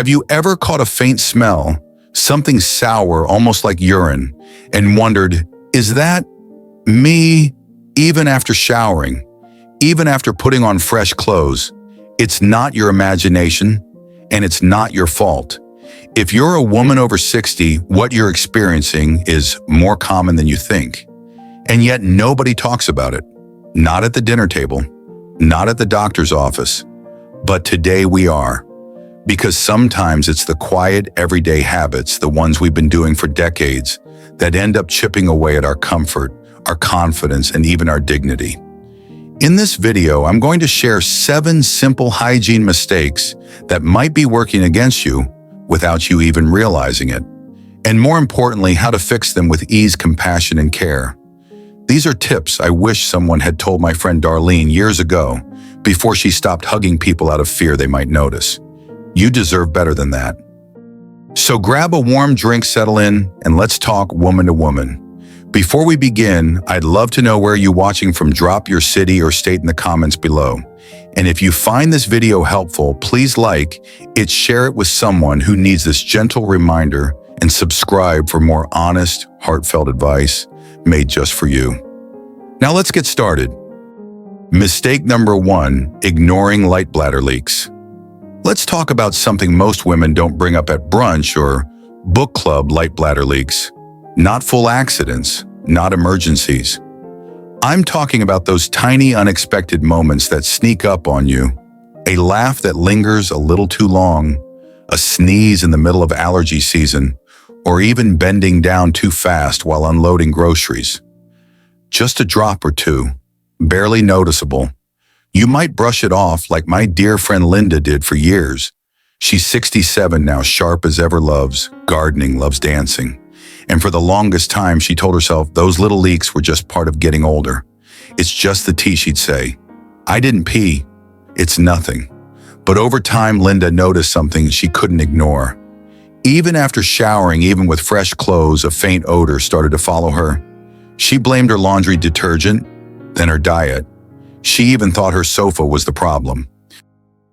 Have you ever caught a faint smell, something sour, almost like urine, and wondered, is that me? Even after showering, even after putting on fresh clothes, it's not your imagination, and it's not your fault. If you're a woman over 60, what you're experiencing is more common than you think. And yet nobody talks about it. Not at the dinner table, not at the doctor's office. But today we are. Because sometimes it's the quiet, everyday habits, the ones we've been doing for decades, that end up chipping away at our comfort, our confidence, and even our dignity. In this video, I'm going to share 7 simple hygiene mistakes that might be working against you without you even realizing it. And more importantly, how to fix them with ease, compassion, and care. These are tips I wish someone had told my friend Darlene years ago before she stopped hugging people out of fear they might notice. You deserve better than that. So grab a warm drink, settle in, and let's talk woman to woman. Before we begin, I'd love to know where you're watching from. Drop your city or state in the comments below. And if you find this video helpful, please like it, share it with someone who needs this gentle reminder, and subscribe for more honest, heartfelt advice made just for you. Now let's get started. Mistake number 1, ignoring light bladder leaks. Let's talk about something most women don't bring up at brunch or book club: light bladder leaks. Not full accidents, not emergencies. I'm talking about those tiny, unexpected moments that sneak up on you. A laugh that lingers a little too long, a sneeze in the middle of allergy season, or even bending down too fast while unloading groceries. Just a drop or two, barely noticeable. You might brush it off like my dear friend Linda did for years. She's 67 now, sharp as ever, loves gardening, loves dancing. And for the longest time, she told herself those little leaks were just part of getting older. It's just the tea, she'd say. I didn't pee. It's nothing. But over time, Linda noticed something she couldn't ignore. Even after showering, even with fresh clothes, a faint odor started to follow her. She blamed her laundry detergent, then her diet. She even thought her sofa was the problem.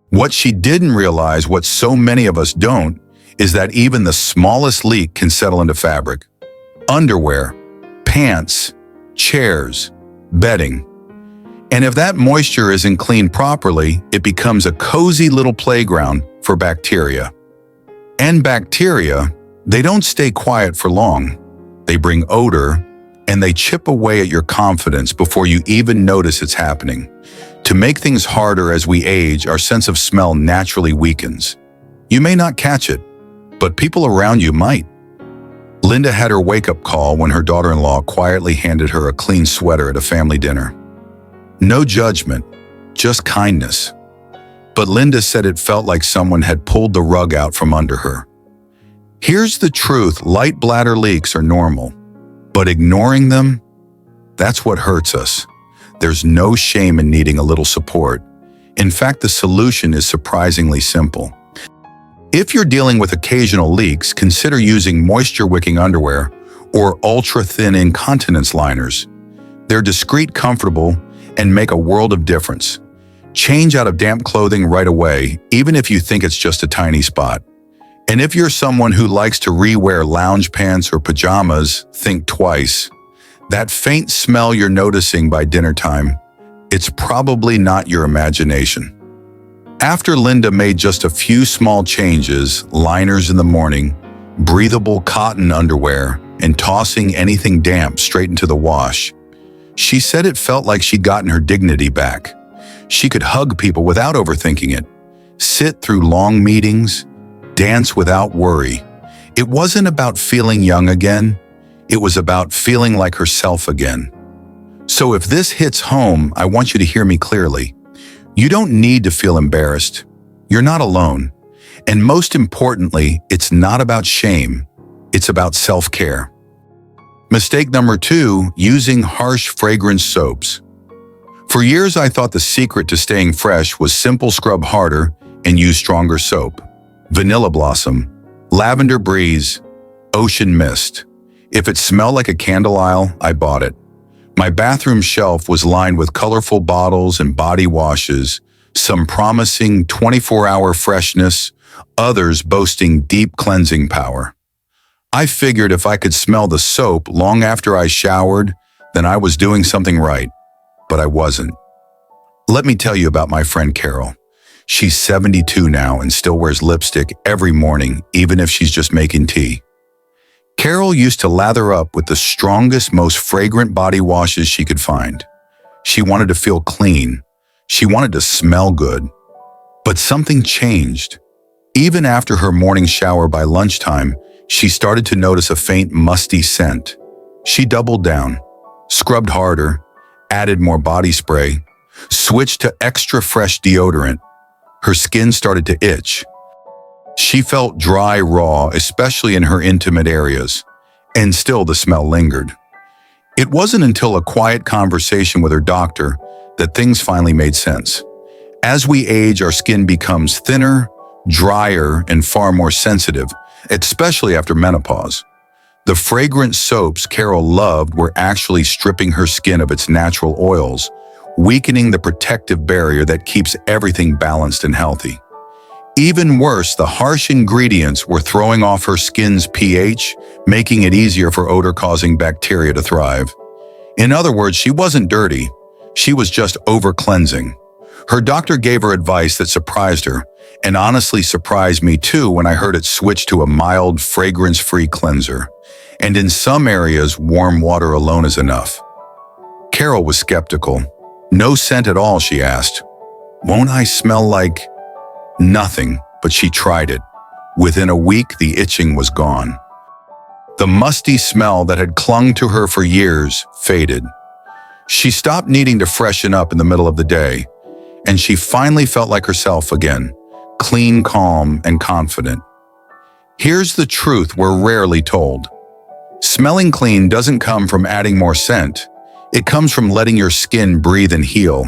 What she didn't realize, what so many of us don't, is that even the smallest leak can settle into fabric. Underwear, pants, chairs, bedding. And if that moisture isn't cleaned properly, it becomes a cozy little playground for bacteria. And bacteria, they don't stay quiet for long. They bring odor, and they chip away at your confidence before you even notice it's happening. To make things harder, as we age, our sense of smell naturally weakens. You may not catch it, but people around you might. Linda had her wake-up call when her daughter-in-law quietly handed her a clean sweater at a family dinner. No judgment, just kindness. But Linda said it felt like someone had pulled the rug out from under her. Here's the truth: light bladder leaks are normal, but ignoring them, that's what hurts us. There's no shame in needing a little support. In fact, the solution is surprisingly simple. If you're dealing with occasional leaks, consider using moisture-wicking underwear or ultra-thin incontinence liners. They're discreet, comfortable, and make a world of difference. Change out of damp clothing right away, even if you think it's just a tiny spot. And if you're someone who likes to rewear lounge pants or pajamas, think twice. That faint smell you're noticing by dinner time, it's probably not your imagination. After Linda made just a few small changes, liners in the morning, breathable cotton underwear, and tossing anything damp straight into the wash, she said it felt like she'd gotten her dignity back. She could hug people without overthinking it, sit through long meetings, dance without worry. It wasn't about feeling young again. It was about feeling like herself again. So if this hits home, I want you to hear me clearly. You don't need to feel embarrassed. You're not alone. And most importantly, it's not about shame. It's about self-care. Mistake number 2, using harsh fragrance soaps. For years, I thought the secret to staying fresh was simple: scrub harder and use stronger soap. Vanilla Blossom, Lavender Breeze, Ocean Mist. If it smelled like a candle aisle, I bought it. My bathroom shelf was lined with colorful bottles and body washes, some promising 24-hour freshness, others boasting deep cleansing power. I figured if I could smell the soap long after I showered, then I was doing something right, but I wasn't. Let me tell you about my friend Carol. She's 72 now and still wears lipstick every morning, even if she's just making tea. Carol used to lather up with the strongest, most fragrant body washes she could find. She wanted to feel clean. She wanted to smell good. But something changed. Even after her morning shower by lunchtime, she started to notice a faint, musty scent. She doubled down, scrubbed harder, added more body spray, switched to extra fresh deodorant. Her skin started to itch. She felt dry, raw, especially in her intimate areas, and still the smell lingered. It wasn't until a quiet conversation with her doctor that things finally made sense. As we age, our skin becomes thinner, drier, and far more sensitive, especially after menopause. The fragrant soaps Carol loved were actually stripping her skin of its natural oils, weakening the protective barrier that keeps everything balanced and healthy. Even worse, the harsh ingredients were throwing off her skin's pH, making it easier for odor-causing bacteria to thrive. In other words, she wasn't dirty, she was just over-cleansing. Her doctor gave her advice that surprised her, and honestly surprised me too when I heard it switch to a mild, fragrance-free cleanser. And in some areas, warm water alone is enough. Carol was skeptical. No scent at all, she asked. Won't I smell like... Nothing, but she tried it. Within a week, the itching was gone. The musty smell that had clung to her for years faded. She stopped needing to freshen up in the middle of the day, and she finally felt like herself again, clean, calm, and confident. Here's the truth we're rarely told. Smelling clean doesn't come from adding more scent. It comes from letting your skin breathe and heal.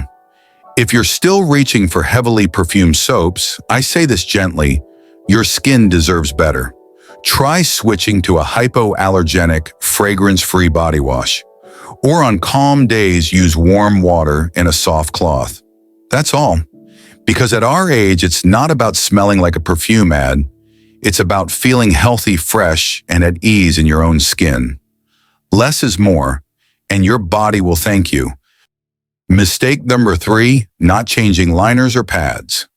If you're still reaching for heavily perfumed soaps, I say this gently, your skin deserves better. Try switching to a hypoallergenic, fragrance-free body wash. Or on calm days, use warm water and a soft cloth. That's all. Because at our age, it's not about smelling like a perfume ad. It's about feeling healthy, fresh, and at ease in your own skin. Less is more, and your body will thank you. Mistake number 3, not changing liners or pads.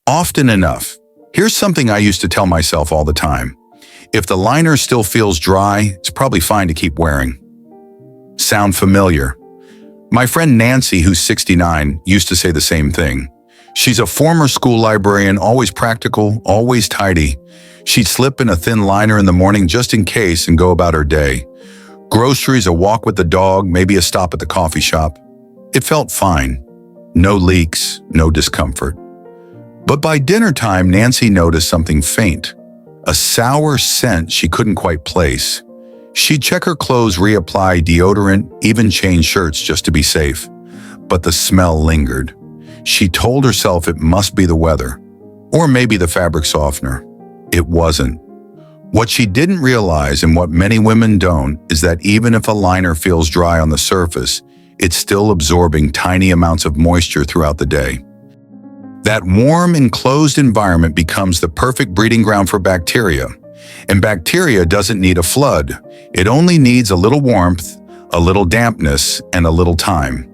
Often enough, here's something I used to tell myself all the time. If the liner still feels dry, it's probably fine to keep wearing. Sound familiar? My friend Nancy, who's 69, used to say the same thing. She's a former school librarian, always practical, always tidy. She'd slip in a thin liner in the morning just in case and go about her day. Groceries, a walk with the dog, maybe a stop at the coffee shop. It felt fine. No leaks, no discomfort. But by dinner time, Nancy noticed something faint. A sour scent she couldn't quite place. She'd check her clothes, reapply deodorant, even change shirts just to be safe. But the smell lingered. She told herself it must be the weather, or maybe the fabric softener. It wasn't. What she didn't realize, and what many women don't, is that even if a liner feels dry on the surface, it's still absorbing tiny amounts of moisture throughout the day. That warm, enclosed environment becomes the perfect breeding ground for bacteria. And bacteria doesn't need a flood. It only needs a little warmth, a little dampness, and a little time.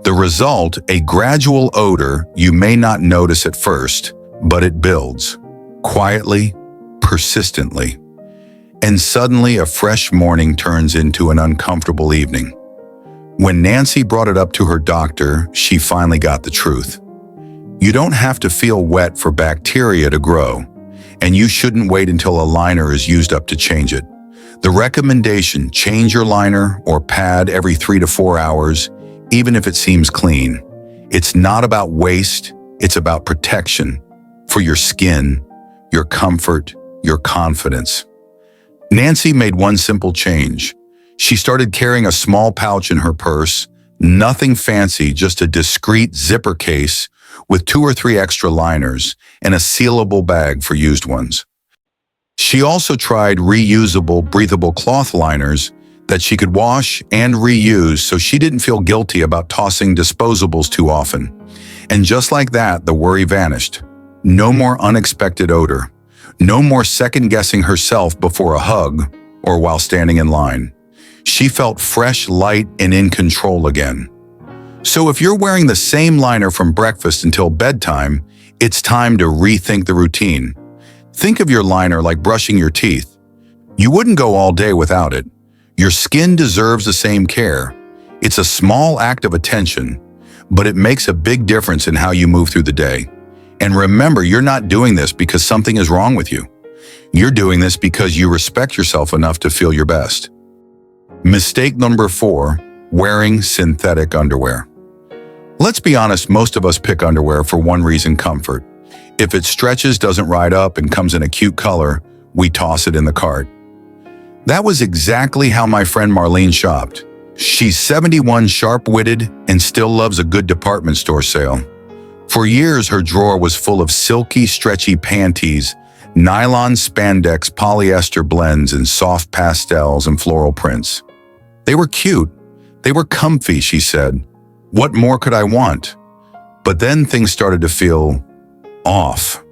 The result, a gradual odor you may not notice at first, but it builds, quietly, persistently. And suddenly a fresh morning turns into an uncomfortable evening. When Nancy brought it up to her doctor, she finally got the truth. You don't have to feel wet for bacteria to grow, and you shouldn't wait until a liner is used up to change it. The recommendation, change your liner or pad every 3 to 4 hours, even if it seems clean. It's not about waste, it's about protection for your skin, your comfort, your confidence. Nancy made one simple change. She started carrying a small pouch in her purse, nothing fancy, just a discreet zipper case with 2 or 3 extra liners and a sealable bag for used ones. She also tried reusable, breathable cloth liners that she could wash and reuse so she didn't feel guilty about tossing disposables too often. And just like that, the worry vanished. No more unexpected odor. No more second-guessing herself before a hug or while standing in line. She felt fresh, light, and in control again. So if you're wearing the same liner from breakfast until bedtime, it's time to rethink the routine. Think of your liner like brushing your teeth. You wouldn't go all day without it. Your skin deserves the same care. It's a small act of attention, but it makes a big difference in how you move through the day. And remember, you're not doing this because something is wrong with you. You're doing this because you respect yourself enough to feel your best. Mistake number 4, wearing synthetic underwear. Let's be honest, most of us pick underwear for one reason: comfort. If it stretches, doesn't ride up, and comes in a cute color, we toss it in the cart. That was exactly how my friend Marlene shopped. She's 71, sharp-witted, and still loves a good department store sale. For years, her drawer was full of silky, stretchy panties, nylon, spandex, polyester blends, and soft pastels and floral prints. They were cute. They were comfy, she said. What more could I want? But then things started to feel off.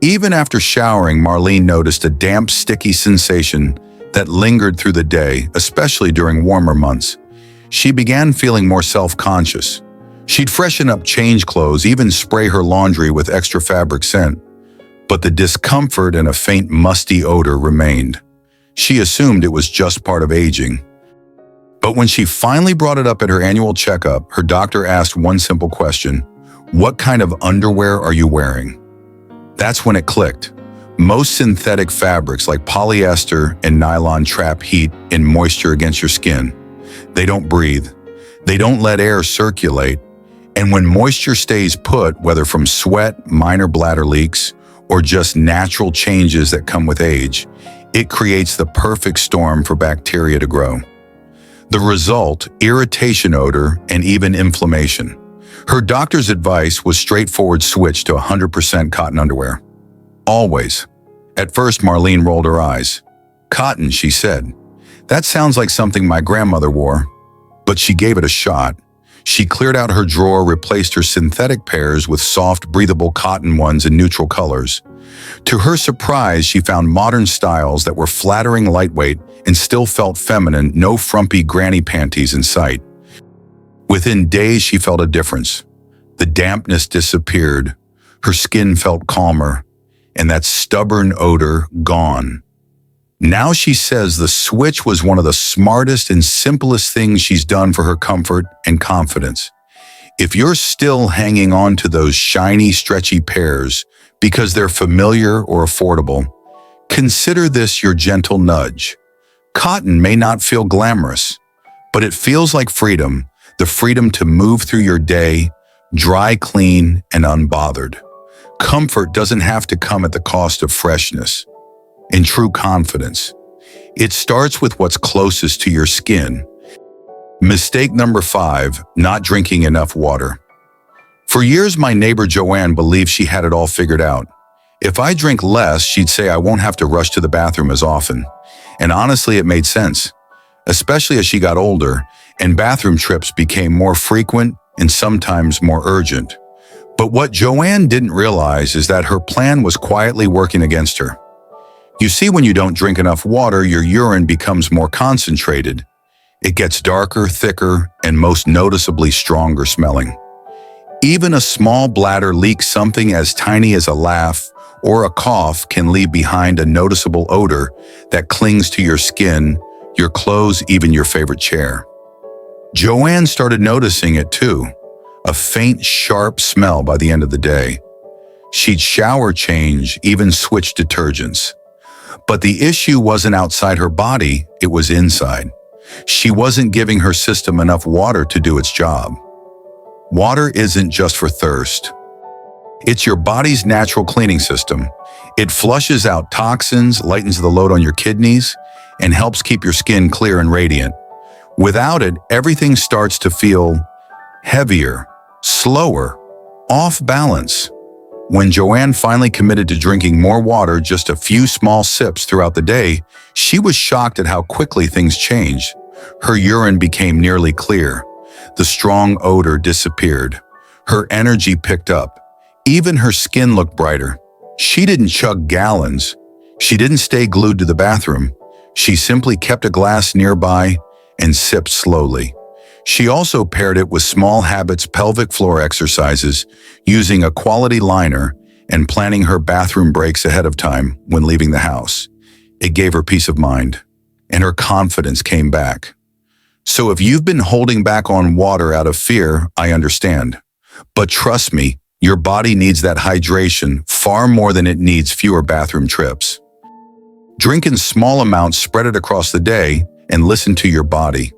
Even after showering, Marlene noticed a damp, sticky sensation that lingered through the day, especially during warmer months. She began feeling more self-conscious. She'd freshen up, change clothes, even spray her laundry with extra fabric scent. But the discomfort and a faint musty odor remained. She assumed it was just part of aging. But when she finally brought it up at her annual checkup, her doctor asked one simple question: "What kind of underwear are you wearing?" That's when it clicked. Most synthetic fabrics like polyester and nylon trap heat and moisture against your skin. They don't breathe. They don't let air circulate. And when moisture stays put, whether from sweat, minor bladder leaks, or just natural changes that come with age, it creates the perfect storm for bacteria to grow. The result: irritation, odor, and even inflammation. Her doctor's advice was straightforward: switch to 100% cotton underwear. Always. At first, Marlene rolled her eyes. "Cotton," she said. "That sounds like something my grandmother wore." But she gave it a shot. She cleared out her drawer, replaced her synthetic pairs with soft, breathable cotton ones in neutral colors. To her surprise, she found modern styles that were flattering, lightweight, and still felt feminine, no frumpy granny panties in sight. Within days, she felt a difference. The dampness disappeared. Her skin felt calmer, and that stubborn odor gone. Now she says the switch was one of the smartest and simplest things she's done for her comfort and confidence. If you're still hanging on to those shiny, stretchy pairs because they're familiar or affordable, consider this your gentle nudge. Cotton may not feel glamorous, but it feels like freedom, the freedom to move through your day, dry, clean, and unbothered. Comfort doesn't have to come at the cost of freshness and true confidence. It starts with what's closest to your skin. Mistake number 5, not drinking enough water. For years, my neighbor Joanne believed she had it all figured out. If I drink less, she'd say I won't have to rush to the bathroom as often. And honestly, it made sense, especially as she got older and bathroom trips became more frequent and sometimes more urgent. But what Joanne didn't realize is that her plan was quietly working against her. You see, when you don't drink enough water, your urine becomes more concentrated. It gets darker, thicker, and most noticeably stronger smelling. Even a small bladder leak, something as tiny as a laugh or a cough, can leave behind a noticeable odor that clings to your skin, your clothes, even your favorite chair. Joanne started noticing it too, a faint, sharp smell by the end of the day. She'd shower, change, even switch detergents. But the issue wasn't outside her body, it was inside. She wasn't giving her system enough water to do its job. Water isn't just for thirst. It's your body's natural cleaning system. It flushes out toxins, lightens the load on your kidneys, and helps keep your skin clear and radiant. Without it, everything starts to feel heavier, slower, off balance. When Joanne finally committed to drinking more water, just a few small sips throughout the day, she was shocked at how quickly things changed. Her urine became nearly clear. The strong odor disappeared. Her energy picked up. Even her skin looked brighter. She didn't chug gallons. She didn't stay glued to the bathroom. She simply kept a glass nearby and sipped slowly. She also paired it with small habits, pelvic floor exercises, using a quality liner, and planning her bathroom breaks ahead of time when leaving the house. It gave her peace of mind, and her confidence came back. So if you've been holding back on water out of fear, I understand. But trust me, your body needs that hydration far more than it needs fewer bathroom trips. Drink in small amounts, spread it across the day, and listen to your body.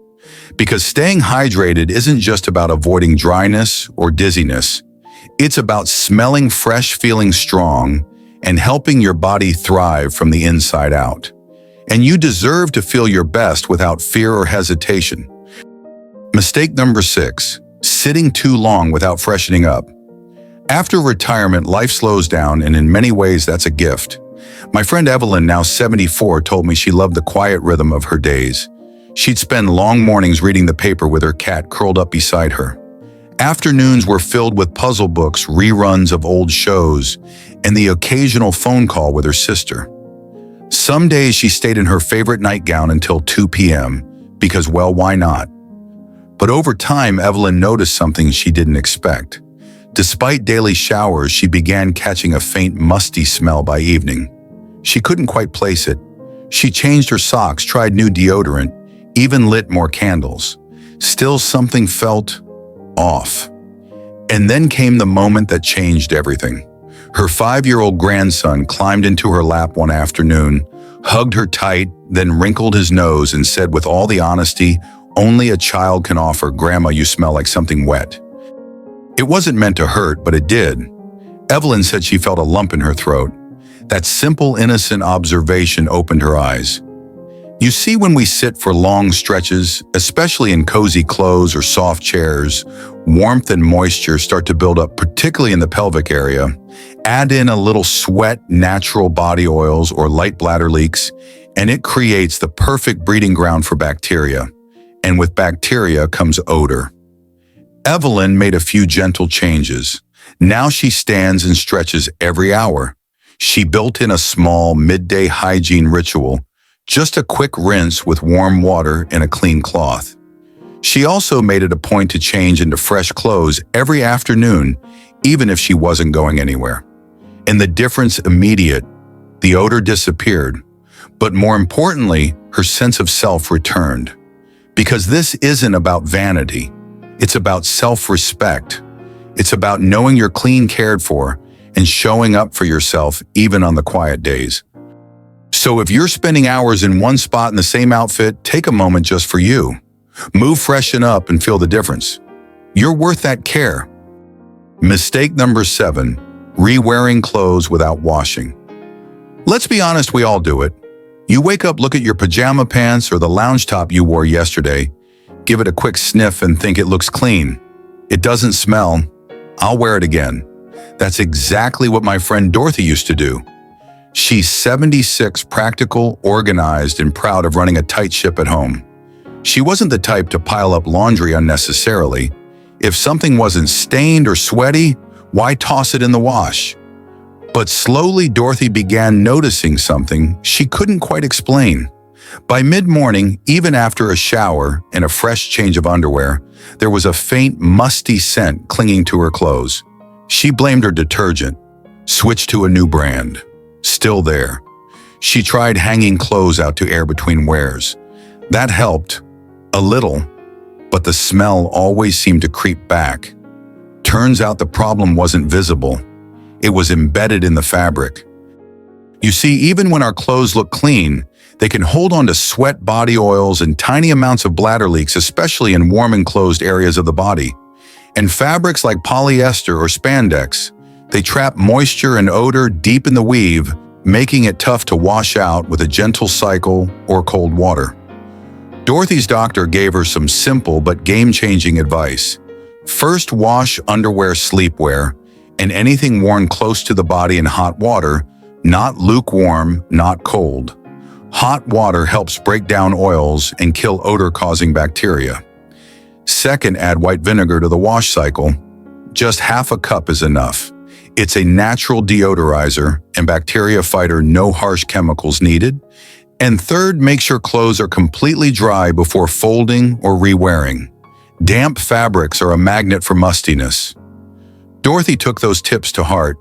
Because staying hydrated isn't just about avoiding dryness or dizziness. It's about smelling fresh, feeling strong, and helping your body thrive from the inside out. And you deserve to feel your best without fear or hesitation. Mistake number 6, sitting too long without freshening up. After retirement, life slows down, and in many ways that's a gift. My friend Evelyn, now 74, told me she loved the quiet rhythm of her days. She'd spend long mornings reading the paper with her cat curled up beside her. Afternoons were filled with puzzle books, reruns of old shows, and the occasional phone call with her sister. Some days she stayed in her favorite nightgown until 2 p.m. because, well, why not? But over time, Evelyn noticed something she didn't expect. Despite daily showers, she began catching a faint, musty smell by evening. She couldn't quite place it. She changed her socks, tried new deodorant, even lit more candles. Still, something felt off. And then came the moment that changed everything. Her 5-year-old grandson climbed into her lap one afternoon, hugged her tight, then wrinkled his nose and said with all the honesty only a child can offer, "Grandma, you smell like something wet." It wasn't meant to hurt, but it did. Evelyn said she felt a lump in her throat. That simple, innocent observation opened her eyes. You see, when we sit for long stretches, especially in cozy clothes or soft chairs, warmth and moisture start to build up, particularly in the pelvic area. Add in a little sweat, natural body oils, or light bladder leaks, and it creates the perfect breeding ground for bacteria. And with bacteria comes odor. Evelyn made a few gentle changes. Now she stands and stretches every hour. She built in a small midday hygiene ritual, just a quick rinse with warm water and a clean cloth. She also made it a point to change into fresh clothes every afternoon, even if she wasn't going anywhere. And the difference immediate. The odor disappeared. But more importantly, her sense of self returned. Because this isn't about vanity. It's about self-respect. It's about knowing you're clean, cared for, and showing up for yourself even on the quiet days. So if you're spending hours in one spot in the same outfit, take a moment just for you. Move, freshen up, and feel the difference. You're worth that care. Mistake number 7, rewearing clothes without washing. Let's be honest, we all do it. You wake up, look at your pajama pants or the lounge top you wore yesterday, give it a quick sniff and think it looks clean. It doesn't smell. I'll wear it again. That's exactly what my friend Dorothy used to do. She's 76, practical, organized, and proud of running a tight ship at home. She wasn't the type to pile up laundry unnecessarily. If something wasn't stained or sweaty, why toss it in the wash? But slowly, Dorothy began noticing something she couldn't quite explain. By mid-morning, even after a shower and a fresh change of underwear, there was a faint, musty scent clinging to her clothes. She blamed her detergent, switched to a new brand. Still there. She tried hanging clothes out to air between wears. That helped, a little, but the smell always seemed to creep back. Turns out the problem wasn't visible. It was embedded in the fabric. You see, even when our clothes look clean, they can hold on to sweat, body oils, and tiny amounts of bladder leaks, especially in warm enclosed areas of the body. And fabrics like polyester or spandex, they trap moisture and odor deep in the weave, making it tough to wash out with a gentle cycle or cold water. Dorothy's doctor gave her some simple but game-changing advice. First, wash underwear, sleepwear, and anything worn close to the body in hot water, not lukewarm, not cold. Hot water helps break down oils and kill odor-causing bacteria. Second, add white vinegar to the wash cycle. Just half a cup is enough. It's a natural deodorizer and bacteria fighter, no harsh chemicals needed. And third, make sure clothes are completely dry before folding or rewearing. Damp fabrics are a magnet for mustiness. Dorothy took those tips to heart.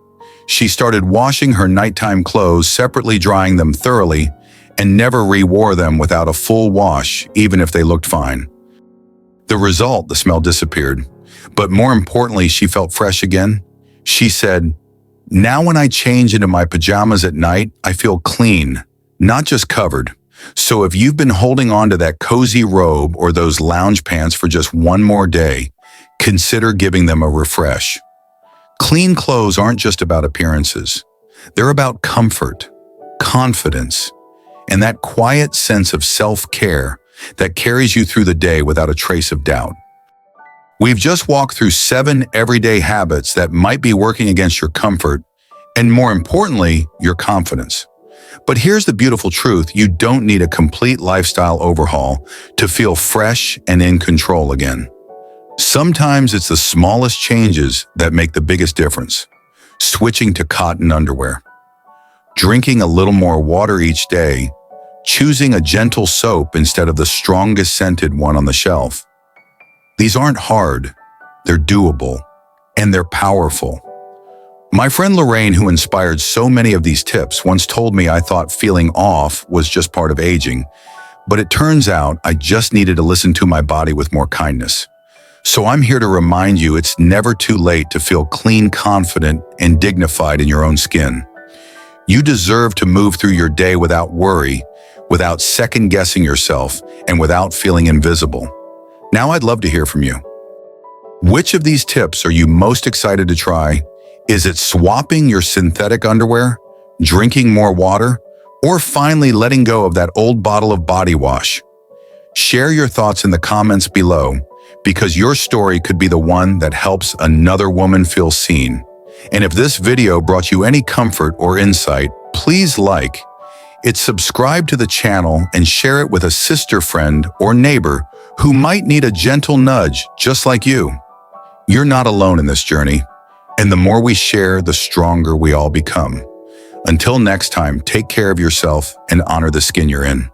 She started washing her nighttime clothes, separately drying them thoroughly, and never rewore them without a full wash, even if they looked fine. The result, the smell disappeared. But more importantly, she felt fresh again. She said, "Now when I change into my pajamas at night, I feel clean, not just covered." So if you've been holding on to that cozy robe or those lounge pants for just one more day, consider giving them a refresh. Clean clothes aren't just about appearances. They're about comfort, confidence, and that quiet sense of self-care that carries you through the day without a trace of doubt. We've just walked through 7 everyday habits that might be working against your comfort, and more importantly, your confidence. But here's the beautiful truth: you don't need a complete lifestyle overhaul to feel fresh and in control again. Sometimes it's the smallest changes that make the biggest difference. Switching to cotton underwear, drinking a little more water each day, choosing a gentle soap instead of the strongest scented one on the shelf. These aren't hard, they're doable, and they're powerful. My friend Lorraine, who inspired so many of these tips, once told me I thought feeling off was just part of aging, but it turns out I just needed to listen to my body with more kindness. So I'm here to remind you it's never too late to feel clean, confident, and dignified in your own skin. You deserve to move through your day without worry, without second-guessing yourself, and without feeling invisible. Now I'd love to hear from you. Which of these tips are you most excited to try? Is it swapping your synthetic underwear, drinking more water, or finally letting go of that old bottle of body wash? Share your thoughts in the comments below, because your story could be the one that helps another woman feel seen. And if this video brought you any comfort or insight, please like it, subscribe to the channel, and share it with a sister, friend, or neighbor who might need a gentle nudge just like you. You're not alone in this journey, and the more we share, the stronger we all become. Until next time, take care of yourself and honor the skin you're in.